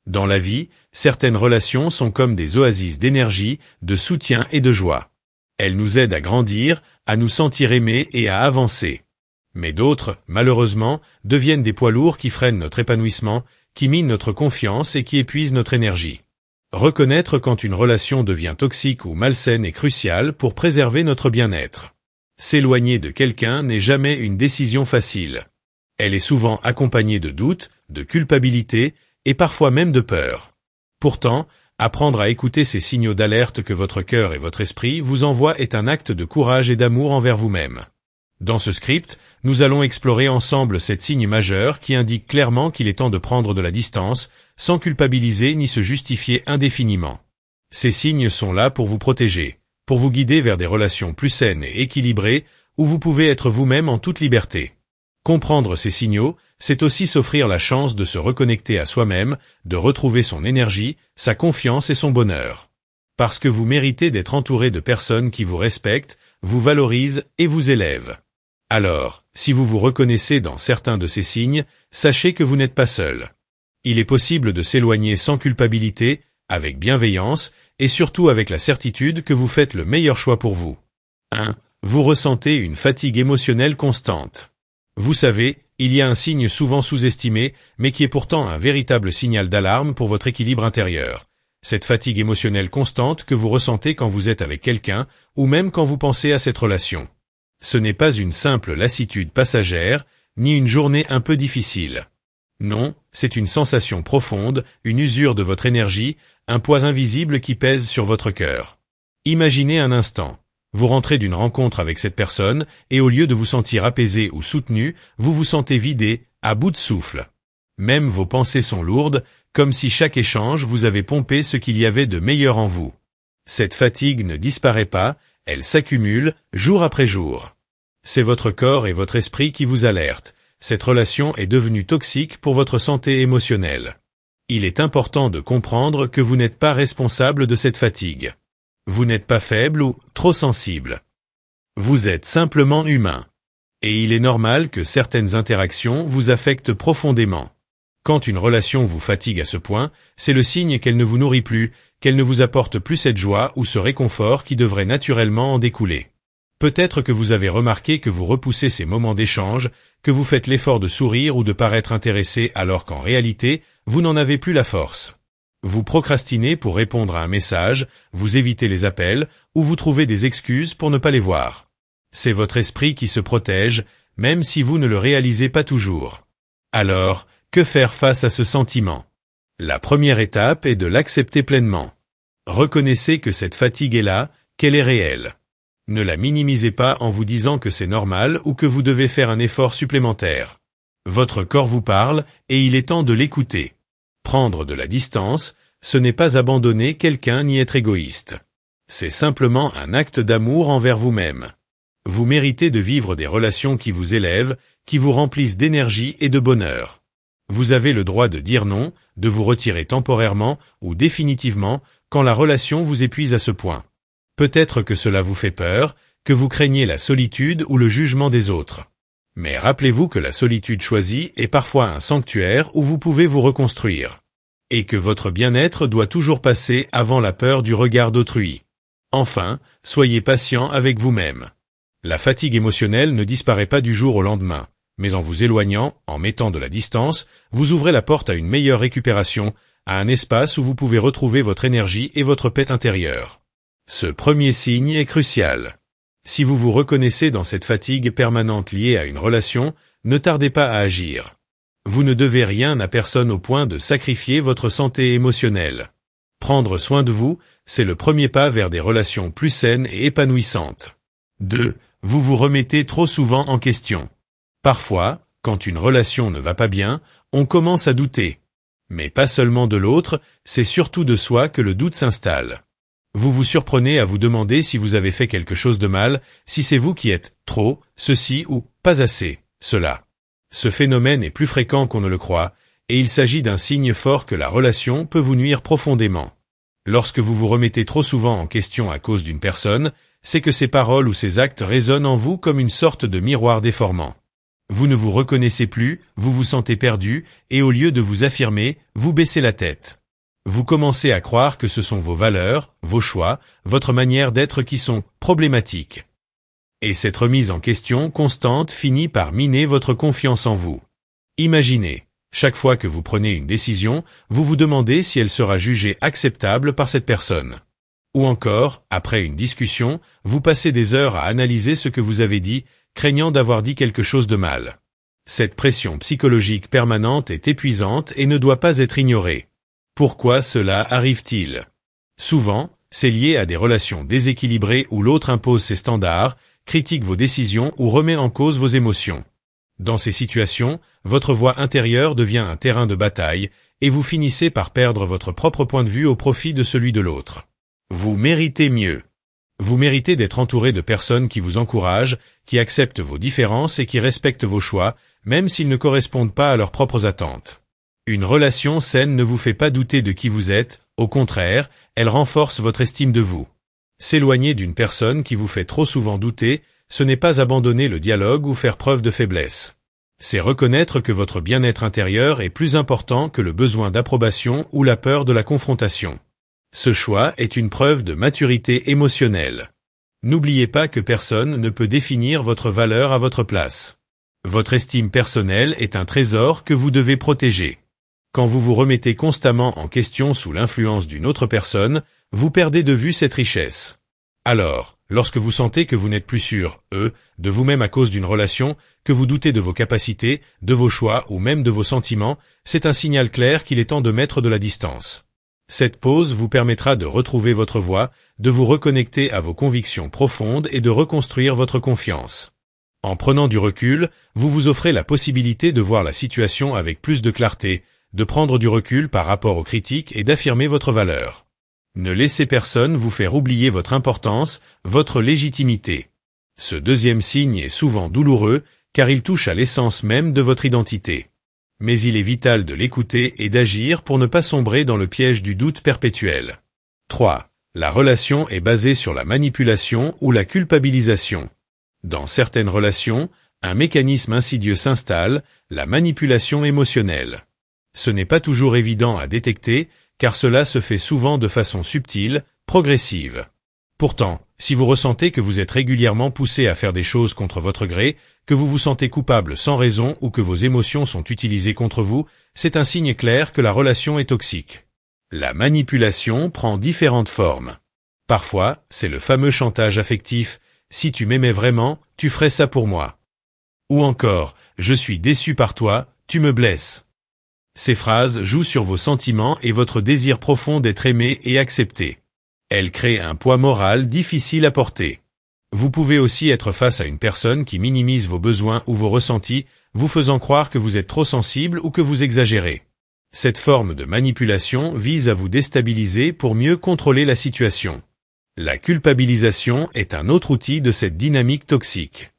Dans la vie, certaines relations sont comme des oasis d'énergie, de soutien et de joie. Elles nous aident à grandir, à nous sentir aimés et à avancer. Mais d'autres, malheureusement, deviennent des poids lourds qui freinent notre épanouissement, qui minent notre confiance et qui épuisent notre énergie. Reconnaître quand une relation devient toxique ou malsaine est crucial pour préserver notre bien-être. S'éloigner de quelqu'un n'est jamais une décision facile. Elle est souvent accompagnée de doutes, de culpabilité et parfois même de peur. Pourtant, apprendre à écouter ces signaux d'alerte que votre cœur et votre esprit vous envoient est un acte de courage et d'amour envers vous-même. Dans ce script, nous allons explorer ensemble cet signe majeur qui indique clairement qu'il est temps de prendre de la distance, sans culpabiliser ni se justifier indéfiniment. Ces signes sont là pour vous protéger, pour vous guider vers des relations plus saines et équilibrées, où vous pouvez être vous-même en toute liberté. Comprendre ces signaux, c'est aussi s'offrir la chance de se reconnecter à soi-même, de retrouver son énergie, sa confiance et son bonheur. Parce que vous méritez d'être entouré de personnes qui vous respectent, vous valorisent et vous élèvent. Alors, si vous vous reconnaissez dans certains de ces signes, sachez que vous n'êtes pas seul. Il est possible de s'éloigner sans culpabilité, avec bienveillance, et surtout avec la certitude que vous faites le meilleur choix pour vous. 1. Vous ressentez une fatigue émotionnelle constante. Vous savez, il y a un signe souvent sous-estimé, mais qui est pourtant un véritable signal d'alarme pour votre équilibre intérieur. Cette fatigue émotionnelle constante que vous ressentez quand vous êtes avec quelqu'un, ou même quand vous pensez à cette relation. Ce n'est pas une simple lassitude passagère, ni une journée un peu difficile. Non, c'est une sensation profonde, une usure de votre énergie, un poids invisible qui pèse sur votre cœur. Imaginez un instant. Vous rentrez d'une rencontre avec cette personne, et au lieu de vous sentir apaisé ou soutenu, vous vous sentez vidé, à bout de souffle. Même vos pensées sont lourdes, comme si chaque échange vous avait pompé ce qu'il y avait de meilleur en vous. Cette fatigue ne disparaît pas, elle s'accumule, jour après jour. C'est votre corps et votre esprit qui vous alertent. Cette relation est devenue toxique pour votre santé émotionnelle. Il est important de comprendre que vous n'êtes pas responsable de cette fatigue. Vous n'êtes pas faible ou trop sensible. Vous êtes simplement humain. Et il est normal que certaines interactions vous affectent profondément. Quand une relation vous fatigue à ce point, c'est le signe qu'elle ne vous nourrit plus, qu'elle ne vous apporte plus cette joie ou ce réconfort qui devrait naturellement en découler. Peut-être que vous avez remarqué que vous repoussez ces moments d'échange, que vous faites l'effort de sourire ou de paraître intéressé alors qu'en réalité, vous n'en avez plus la force. Vous procrastinez pour répondre à un message, vous évitez les appels, ou vous trouvez des excuses pour ne pas les voir. C'est votre esprit qui se protège, même si vous ne le réalisez pas toujours. Alors, que faire face à ce sentiment? La première étape est de l'accepter pleinement. Reconnaissez que cette fatigue est là, qu'elle est réelle. Ne la minimisez pas en vous disant que c'est normal ou que vous devez faire un effort supplémentaire. Votre corps vous parle et il est temps de l'écouter. Prendre de la distance, ce n'est pas abandonner quelqu'un ni être égoïste. C'est simplement un acte d'amour envers vous-même. Vous méritez de vivre des relations qui vous élèvent, qui vous remplissent d'énergie et de bonheur. Vous avez le droit de dire non, de vous retirer temporairement ou définitivement quand la relation vous épuise à ce point. Peut-être que cela vous fait peur, que vous craignez la solitude ou le jugement des autres. Mais rappelez-vous que la solitude choisie est parfois un sanctuaire où vous pouvez vous reconstruire. Et que votre bien-être doit toujours passer avant la peur du regard d'autrui. Enfin, soyez patient avec vous-même. La fatigue émotionnelle ne disparaît pas du jour au lendemain, mais en vous éloignant, en mettant de la distance, vous ouvrez la porte à une meilleure récupération, à un espace où vous pouvez retrouver votre énergie et votre paix intérieure. Ce premier signe est crucial. Si vous vous reconnaissez dans cette fatigue permanente liée à une relation, ne tardez pas à agir. Vous ne devez rien à personne au point de sacrifier votre santé émotionnelle. Prendre soin de vous, c'est le premier pas vers des relations plus saines et épanouissantes. 2. Vous vous remettez trop souvent en question. Parfois, quand une relation ne va pas bien, on commence à douter. Mais pas seulement de l'autre, c'est surtout de soi que le doute s'installe. Vous vous surprenez à vous demander si vous avez fait quelque chose de mal, si c'est vous qui êtes trop, ceci ou pas assez, cela. Ce phénomène est plus fréquent qu'on ne le croit, et il s'agit d'un signe fort que la relation peut vous nuire profondément. Lorsque vous vous remettez trop souvent en question à cause d'une personne, c'est que ses paroles ou ses actes résonnent en vous comme une sorte de miroir déformant. Vous ne vous reconnaissez plus, vous vous sentez perdu, et au lieu de vous affirmer, vous baissez la tête. Vous commencez à croire que ce sont vos valeurs, vos choix, votre manière d'être qui sont problématiques. Et cette remise en question constante finit par miner votre confiance en vous. Imaginez, chaque fois que vous prenez une décision, vous vous demandez si elle sera jugée acceptable par cette personne. Ou encore, après une discussion, vous passez des heures à analyser ce que vous avez dit, craignant d'avoir dit quelque chose de mal. Cette pression psychologique permanente est épuisante et ne doit pas être ignorée. Pourquoi cela arrive-t-il? Souvent, c'est lié à des relations déséquilibrées où l'autre impose ses standards, critique vos décisions ou remet en cause vos émotions. Dans ces situations, votre voix intérieure devient un terrain de bataille, et vous finissez par perdre votre propre point de vue au profit de celui de l'autre. Vous méritez mieux. Vous méritez d'être entouré de personnes qui vous encouragent, qui acceptent vos différences et qui respectent vos choix, même s'ils ne correspondent pas à leurs propres attentes. Une relation saine ne vous fait pas douter de qui vous êtes, au contraire, elle renforce votre estime de vous. S'éloigner d'une personne qui vous fait trop souvent douter, ce n'est pas abandonner le dialogue ou faire preuve de faiblesse. C'est reconnaître que votre bien-être intérieur est plus important que le besoin d'approbation ou la peur de la confrontation. Ce choix est une preuve de maturité émotionnelle. N'oubliez pas que personne ne peut définir votre valeur à votre place. Votre estime personnelle est un trésor que vous devez protéger. Quand vous vous remettez constamment en question sous l'influence d'une autre personne, vous perdez de vue cette richesse. Alors, lorsque vous sentez que vous n'êtes plus sûr, de vous-même à cause d'une relation, que vous doutez de vos capacités, de vos choix ou même de vos sentiments, c'est un signal clair qu'il est temps de mettre de la distance. Cette pause vous permettra de retrouver votre voie, de vous reconnecter à vos convictions profondes et de reconstruire votre confiance. En prenant du recul, vous vous offrez la possibilité de voir la situation avec plus de clarté, de prendre du recul par rapport aux critiques et d'affirmer votre valeur. Ne laissez personne vous faire oublier votre importance, votre légitimité. Ce deuxième signe est souvent douloureux, car il touche à l'essence même de votre identité. Mais il est vital de l'écouter et d'agir pour ne pas sombrer dans le piège du doute perpétuel. 3. La relation est basée sur la manipulation ou la culpabilisation. Dans certaines relations, un mécanisme insidieux s'installe, la manipulation émotionnelle. Ce n'est pas toujours évident à détecter, car cela se fait souvent de façon subtile, progressive. Pourtant, si vous ressentez que vous êtes régulièrement poussé à faire des choses contre votre gré, que vous vous sentez coupable sans raison ou que vos émotions sont utilisées contre vous, c'est un signe clair que la relation est toxique. La manipulation prend différentes formes. Parfois, c'est le fameux chantage affectif « Si tu m'aimais vraiment, tu ferais ça pour moi ». Ou encore « Je suis déçu par toi, tu me blesses ». Ces phrases jouent sur vos sentiments et votre désir profond d'être aimé et accepté. Elles créent un poids moral difficile à porter. Vous pouvez aussi être face à une personne qui minimise vos besoins ou vos ressentis, vous faisant croire que vous êtes trop sensible ou que vous exagérez. Cette forme de manipulation vise à vous déstabiliser pour mieux contrôler la situation. La culpabilisation est un autre outil de cette dynamique toxique.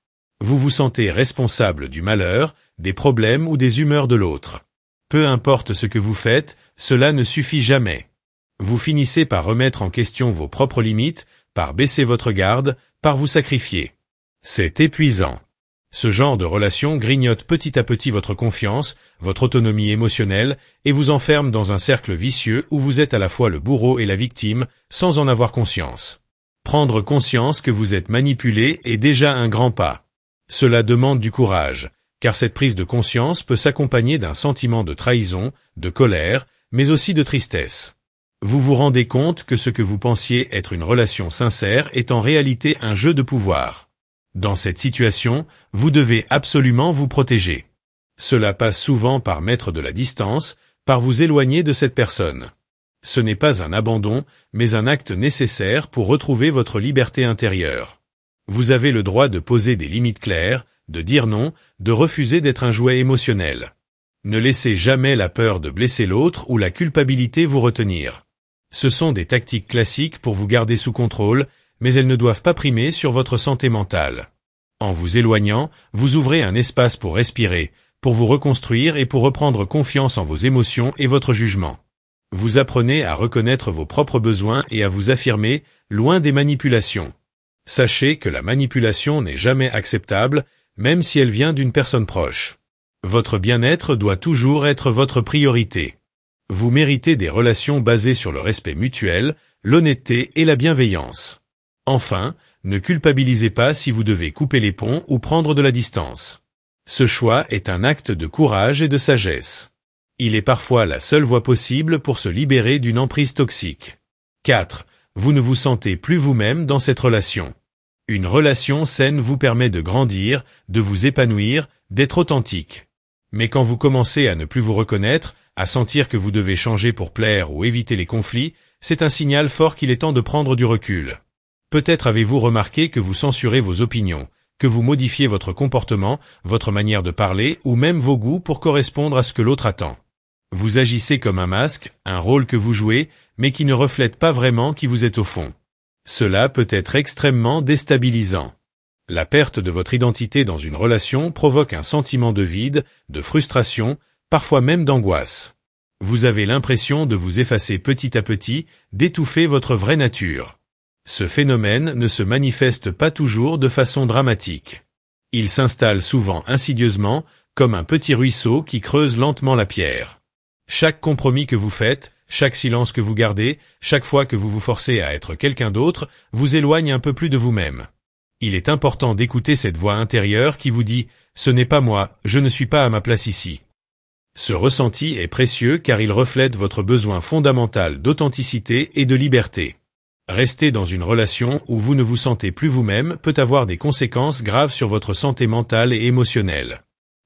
Vous vous sentez responsable du malheur, des problèmes ou des humeurs de l'autre. Peu importe ce que vous faites, cela ne suffit jamais. Vous finissez par remettre en question vos propres limites, par baisser votre garde, par vous sacrifier. C'est épuisant. Ce genre de relation grignote petit à petit votre confiance, votre autonomie émotionnelle, et vous enferme dans un cercle vicieux où vous êtes à la fois le bourreau et la victime, sans en avoir conscience. Prendre conscience que vous êtes manipulé est déjà un grand pas. Cela demande du courage, car cette prise de conscience peut s'accompagner d'un sentiment de trahison, de colère, mais aussi de tristesse. Vous vous rendez compte que ce que vous pensiez être une relation sincère est en réalité un jeu de pouvoir. Dans cette situation, vous devez absolument vous protéger. Cela passe souvent par mettre de la distance, par vous éloigner de cette personne. Ce n'est pas un abandon, mais un acte nécessaire pour retrouver votre liberté intérieure. Vous avez le droit de poser des limites claires, de dire non, de refuser d'être un jouet émotionnel. Ne laissez jamais la peur de blesser l'autre ou la culpabilité vous retenir. Ce sont des tactiques classiques pour vous garder sous contrôle, mais elles ne doivent pas primer sur votre santé mentale. En vous éloignant, vous ouvrez un espace pour respirer, pour vous reconstruire et pour reprendre confiance en vos émotions et votre jugement. Vous apprenez à reconnaître vos propres besoins et à vous affirmer, loin des manipulations. Sachez que la manipulation n'est jamais acceptable, même si elle vient d'une personne proche. Votre bien-être doit toujours être votre priorité. Vous méritez des relations basées sur le respect mutuel, l'honnêteté et la bienveillance. Enfin, ne culpabilisez pas si vous devez couper les ponts ou prendre de la distance. Ce choix est un acte de courage et de sagesse. Il est parfois la seule voie possible pour se libérer d'une emprise toxique. 4. Vous ne vous sentez plus vous-même dans cette relation. Une relation saine vous permet de grandir, de vous épanouir, d'être authentique. Mais quand vous commencez à ne plus vous reconnaître, à sentir que vous devez changer pour plaire ou éviter les conflits, c'est un signal fort qu'il est temps de prendre du recul. Peut-être avez-vous remarqué que vous censurez vos opinions, que vous modifiez votre comportement, votre manière de parler ou même vos goûts pour correspondre à ce que l'autre attend. Vous agissez comme un masque, un rôle que vous jouez, mais qui ne reflète pas vraiment qui vous êtes au fond. Cela peut être extrêmement déstabilisant. La perte de votre identité dans une relation provoque un sentiment de vide, de frustration, parfois même d'angoisse. Vous avez l'impression de vous effacer petit à petit, d'étouffer votre vraie nature. Ce phénomène ne se manifeste pas toujours de façon dramatique. Il s'installe souvent insidieusement, comme un petit ruisseau qui creuse lentement la pierre. Chaque compromis que vous faites, chaque silence que vous gardez, chaque fois que vous vous forcez à être quelqu'un d'autre, vous éloigne un peu plus de vous-même. Il est important d'écouter cette voix intérieure qui vous dit « Ce n'est pas moi, je ne suis pas à ma place ici ». Ce ressenti est précieux car il reflète votre besoin fondamental d'authenticité et de liberté. Rester dans une relation où vous ne vous sentez plus vous-même peut avoir des conséquences graves sur votre santé mentale et émotionnelle.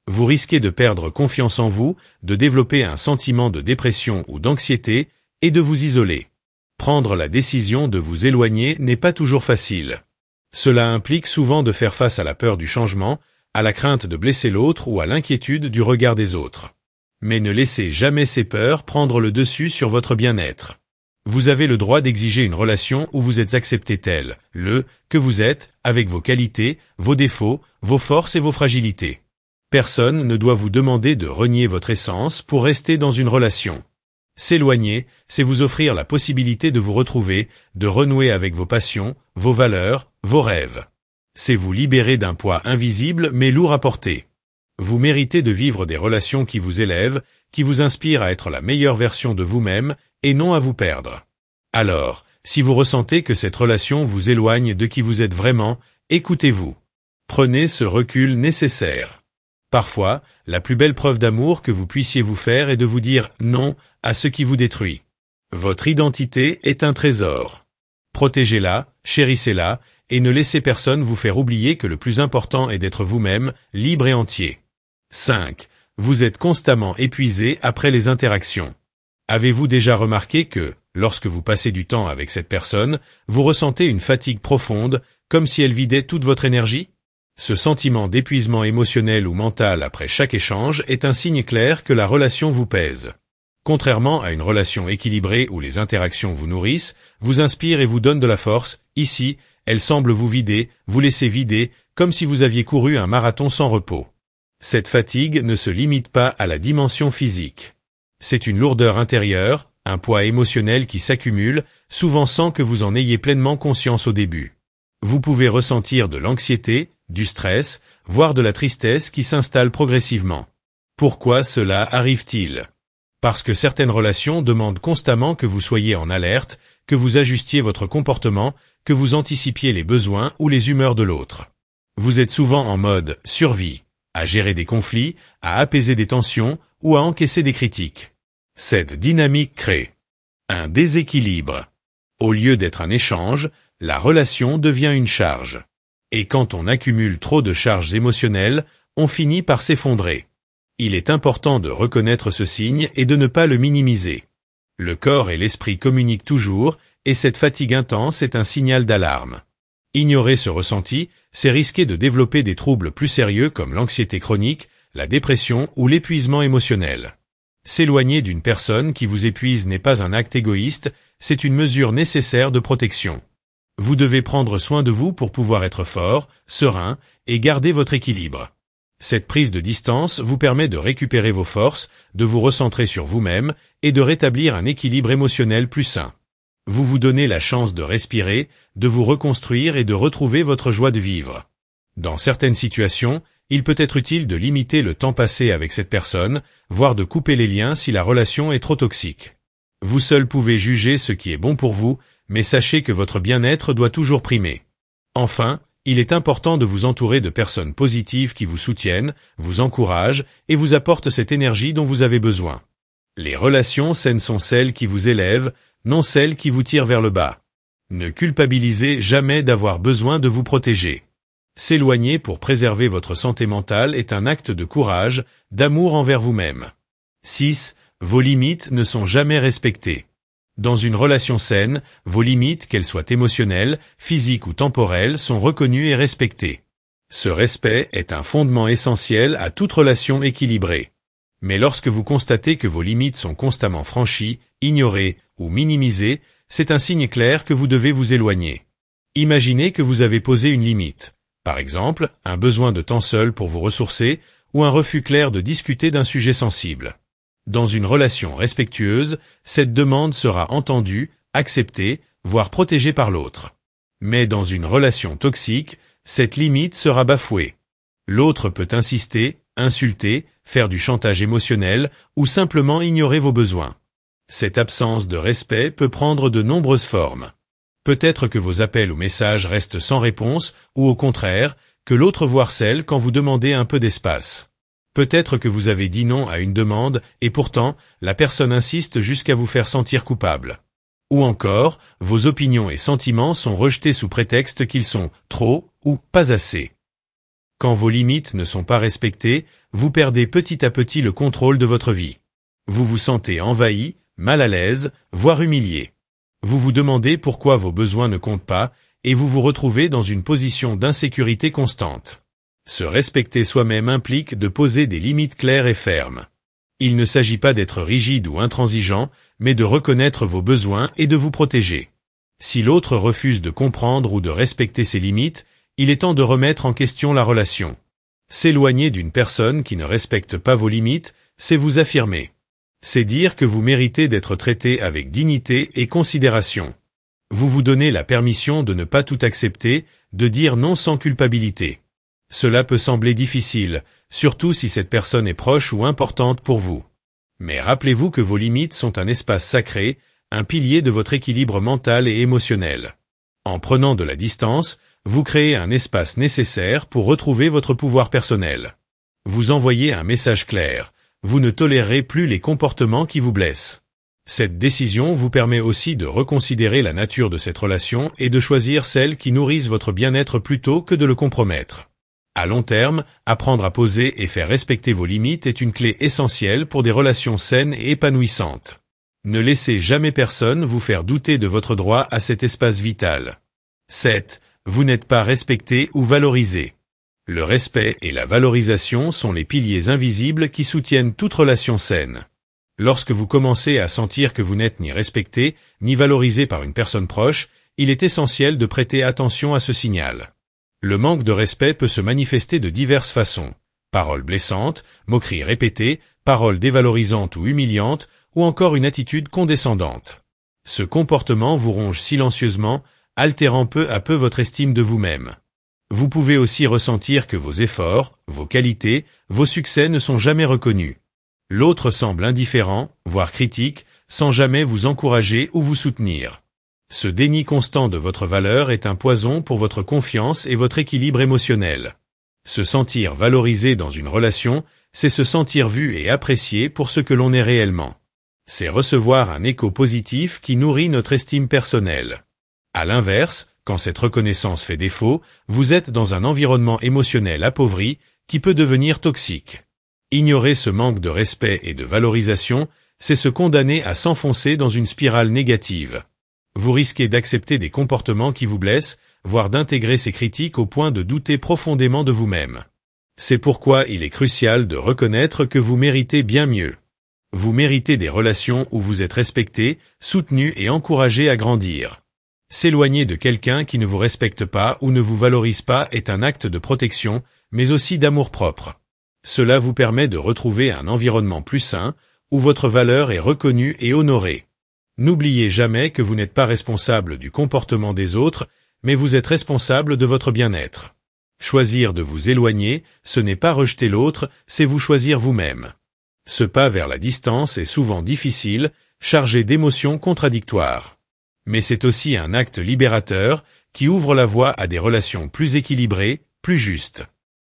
Vous risquez de perdre confiance en vous, de développer un sentiment de dépression ou d'anxiété, et de vous isoler. Prendre la décision de vous éloigner n'est pas toujours facile. Cela implique souvent de faire face à la peur du changement, à la crainte de blesser l'autre ou à l'inquiétude du regard des autres. Mais ne laissez jamais ces peurs prendre le dessus sur votre bien-être. Vous avez le droit d'exiger une relation où vous êtes accepté tel, que vous êtes, avec vos qualités, vos défauts, vos forces et vos fragilités. Personne ne doit vous demander de renier votre essence pour rester dans une relation. S'éloigner, c'est vous offrir la possibilité de vous retrouver, de renouer avec vos passions, vos valeurs, vos rêves. C'est vous libérer d'un poids invisible mais lourd à porter. Vous méritez de vivre des relations qui vous élèvent, qui vous inspirent à être la meilleure version de vous-même et non à vous perdre. Alors, si vous ressentez que cette relation vous éloigne de qui vous êtes vraiment, écoutez-vous. Prenez ce recul nécessaire. Parfois, la plus belle preuve d'amour que vous puissiez vous faire est de vous dire non à ce qui vous détruit. Votre identité est un trésor. Protégez-la, chérissez-la, et ne laissez personne vous faire oublier que le plus important est d'être vous-même, libre et entier. 5. Vous êtes constamment épuisé après les interactions. Avez-vous déjà remarqué que, lorsque vous passez du temps avec cette personne, vous ressentez une fatigue profonde, comme si elle vidait toute votre énergie ? Ce sentiment d'épuisement émotionnel ou mental après chaque échange est un signe clair que la relation vous pèse. Contrairement à une relation équilibrée où les interactions vous nourrissent, vous inspirent et vous donnent de la force, ici, elle semble vous vider, vous laisser vider, comme si vous aviez couru un marathon sans repos. Cette fatigue ne se limite pas à la dimension physique. C'est une lourdeur intérieure, un poids émotionnel qui s'accumule, souvent sans que vous en ayez pleinement conscience au début. Vous pouvez ressentir de l'anxiété, du stress, voire de la tristesse qui s'installe progressivement. Pourquoi cela arrive-t-il ? Parce que certaines relations demandent constamment que vous soyez en alerte, que vous ajustiez votre comportement, que vous anticipiez les besoins ou les humeurs de l'autre. Vous êtes souvent en mode survie, à gérer des conflits, à apaiser des tensions ou à encaisser des critiques. Cette dynamique crée un déséquilibre. Au lieu d'être un échange, la relation devient une charge. Et quand on accumule trop de charges émotionnelles, on finit par s'effondrer. Il est important de reconnaître ce signe et de ne pas le minimiser. Le corps et l'esprit communiquent toujours, et cette fatigue intense est un signal d'alarme. Ignorer ce ressenti, c'est risquer de développer des troubles plus sérieux comme l'anxiété chronique, la dépression ou l'épuisement émotionnel. S'éloigner d'une personne qui vous épuise n'est pas un acte égoïste, c'est une mesure nécessaire de protection. Vous devez prendre soin de vous pour pouvoir être fort, serein et garder votre équilibre. Cette prise de distance vous permet de récupérer vos forces, de vous recentrer sur vous-même et de rétablir un équilibre émotionnel plus sain. Vous vous donnez la chance de respirer, de vous reconstruire et de retrouver votre joie de vivre. Dans certaines situations, il peut être utile de limiter le temps passé avec cette personne, voire de couper les liens si la relation est trop toxique. Vous seul pouvez juger ce qui est bon pour vous, mais sachez que votre bien-être doit toujours primer. Enfin, il est important de vous entourer de personnes positives qui vous soutiennent, vous encouragent et vous apportent cette énergie dont vous avez besoin. Les relations saines sont celles qui vous élèvent, non celles qui vous tirent vers le bas. Ne culpabilisez jamais d'avoir besoin de vous protéger. S'éloigner pour préserver votre santé mentale est un acte de courage, d'amour envers vous-même. 6. Vos limites ne sont jamais respectées. Dans une relation saine, vos limites, qu'elles soient émotionnelles, physiques ou temporelles, sont reconnues et respectées. Ce respect est un fondement essentiel à toute relation équilibrée. Mais lorsque vous constatez que vos limites sont constamment franchies, ignorées ou minimisées, c'est un signe clair que vous devez vous éloigner. Imaginez que vous avez posé une limite. Par exemple, un besoin de temps seul pour vous ressourcer ou un refus clair de discuter d'un sujet sensible. Dans une relation respectueuse, cette demande sera entendue, acceptée, voire protégée par l'autre. Mais dans une relation toxique, cette limite sera bafouée. L'autre peut insister, insulter, faire du chantage émotionnel ou simplement ignorer vos besoins. Cette absence de respect peut prendre de nombreuses formes. Peut-être que vos appels ou messages restent sans réponse ou au contraire, que l'autre vous harcèle quand vous demandez un peu d'espace. Peut-être que vous avez dit non à une demande et pourtant, la personne insiste jusqu'à vous faire sentir coupable. Ou encore, vos opinions et sentiments sont rejetés sous prétexte qu'ils sont trop ou pas assez. Quand vos limites ne sont pas respectées, vous perdez petit à petit le contrôle de votre vie. Vous vous sentez envahi, mal à l'aise, voire humilié. Vous vous demandez pourquoi vos besoins ne comptent pas et vous vous retrouvez dans une position d'insécurité constante. Se respecter soi-même implique de poser des limites claires et fermes. Il ne s'agit pas d'être rigide ou intransigeant, mais de reconnaître vos besoins et de vous protéger. Si l'autre refuse de comprendre ou de respecter ses limites, il est temps de remettre en question la relation. S'éloigner d'une personne qui ne respecte pas vos limites, c'est vous affirmer. C'est dire que vous méritez d'être traité avec dignité et considération. Vous vous donnez la permission de ne pas tout accepter, de dire non sans culpabilité. Cela peut sembler difficile, surtout si cette personne est proche ou importante pour vous. Mais rappelez-vous que vos limites sont un espace sacré, un pilier de votre équilibre mental et émotionnel. En prenant de la distance, vous créez un espace nécessaire pour retrouver votre pouvoir personnel. Vous envoyez un message clair. Vous ne tolérez plus les comportements qui vous blessent. Cette décision vous permet aussi de reconsidérer la nature de cette relation et de choisir celles qui nourrissent votre bien-être plutôt que de le compromettre. À long terme, apprendre à poser et faire respecter vos limites est une clé essentielle pour des relations saines et épanouissantes. Ne laissez jamais personne vous faire douter de votre droit à cet espace vital. 7. Vous n'êtes pas respecté ou valorisé. Le respect et la valorisation sont les piliers invisibles qui soutiennent toute relation saine. Lorsque vous commencez à sentir que vous n'êtes ni respecté, ni valorisé par une personne proche, il est essentiel de prêter attention à ce signal. Le manque de respect peut se manifester de diverses façons. Paroles blessantes, moqueries répétées, paroles dévalorisantes ou humiliantes, ou encore une attitude condescendante. Ce comportement vous ronge silencieusement, altérant peu à peu votre estime de vous-même. Vous pouvez aussi ressentir que vos efforts, vos qualités, vos succès ne sont jamais reconnus. L'autre semble indifférent, voire critique, sans jamais vous encourager ou vous soutenir. Ce déni constant de votre valeur est un poison pour votre confiance et votre équilibre émotionnel. Se sentir valorisé dans une relation, c'est se sentir vu et apprécié pour ce que l'on est réellement. C'est recevoir un écho positif qui nourrit notre estime personnelle. À l'inverse, quand cette reconnaissance fait défaut, vous êtes dans un environnement émotionnel appauvri qui peut devenir toxique. Ignorer ce manque de respect et de valorisation, c'est se condamner à s'enfoncer dans une spirale négative. Vous risquez d'accepter des comportements qui vous blessent, voire d'intégrer ces critiques au point de douter profondément de vous-même. C'est pourquoi il est crucial de reconnaître que vous méritez bien mieux. Vous méritez des relations où vous êtes respecté, soutenu et encouragé à grandir. S'éloigner de quelqu'un qui ne vous respecte pas ou ne vous valorise pas est un acte de protection, mais aussi d'amour-propre. Cela vous permet de retrouver un environnement plus sain, où votre valeur est reconnue et honorée. N'oubliez jamais que vous n'êtes pas responsable du comportement des autres, mais vous êtes responsable de votre bien-être. Choisir de vous éloigner, ce n'est pas rejeter l'autre, c'est vous choisir vous-même. Ce pas vers la distance est souvent difficile, chargé d'émotions contradictoires. Mais c'est aussi un acte libérateur qui ouvre la voie à des relations plus équilibrées, plus justes.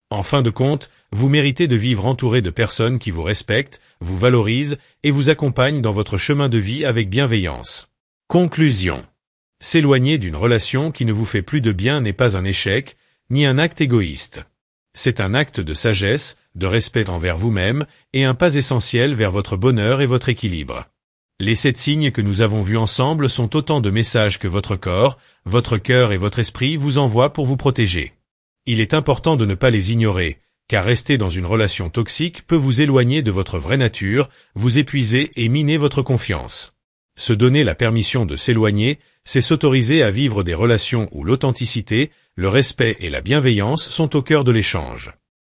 En fin de compte, vous méritez de vivre entouré de personnes qui vous respectent, vous valorisent et vous accompagnent dans votre chemin de vie avec bienveillance. Conclusion. S'éloigner d'une relation qui ne vous fait plus de bien n'est pas un échec, ni un acte égoïste. C'est un acte de sagesse, de respect envers vous-même et un pas essentiel vers votre bonheur et votre équilibre. Les 7 signes que nous avons vus ensemble sont autant de messages que votre corps, votre cœur et votre esprit vous envoient pour vous protéger. Il est important de ne pas les ignorer, car rester dans une relation toxique peut vous éloigner de votre vraie nature, vous épuiser et miner votre confiance. Se donner la permission de s'éloigner, c'est s'autoriser à vivre des relations où l'authenticité, le respect et la bienveillance sont au cœur de l'échange.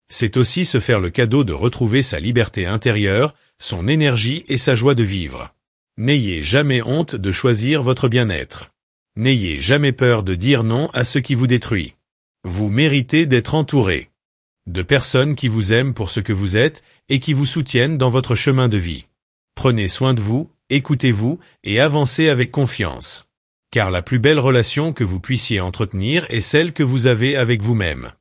C'est aussi se faire le cadeau de retrouver sa liberté intérieure, son énergie et sa joie de vivre. N'ayez jamais honte de choisir votre bien-être. N'ayez jamais peur de dire non à ce qui vous détruit. Vous méritez d'être entouré de personnes qui vous aiment pour ce que vous êtes et qui vous soutiennent dans votre chemin de vie. Prenez soin de vous, écoutez-vous et avancez avec confiance. Car la plus belle relation que vous puissiez entretenir est celle que vous avez avec vous-même.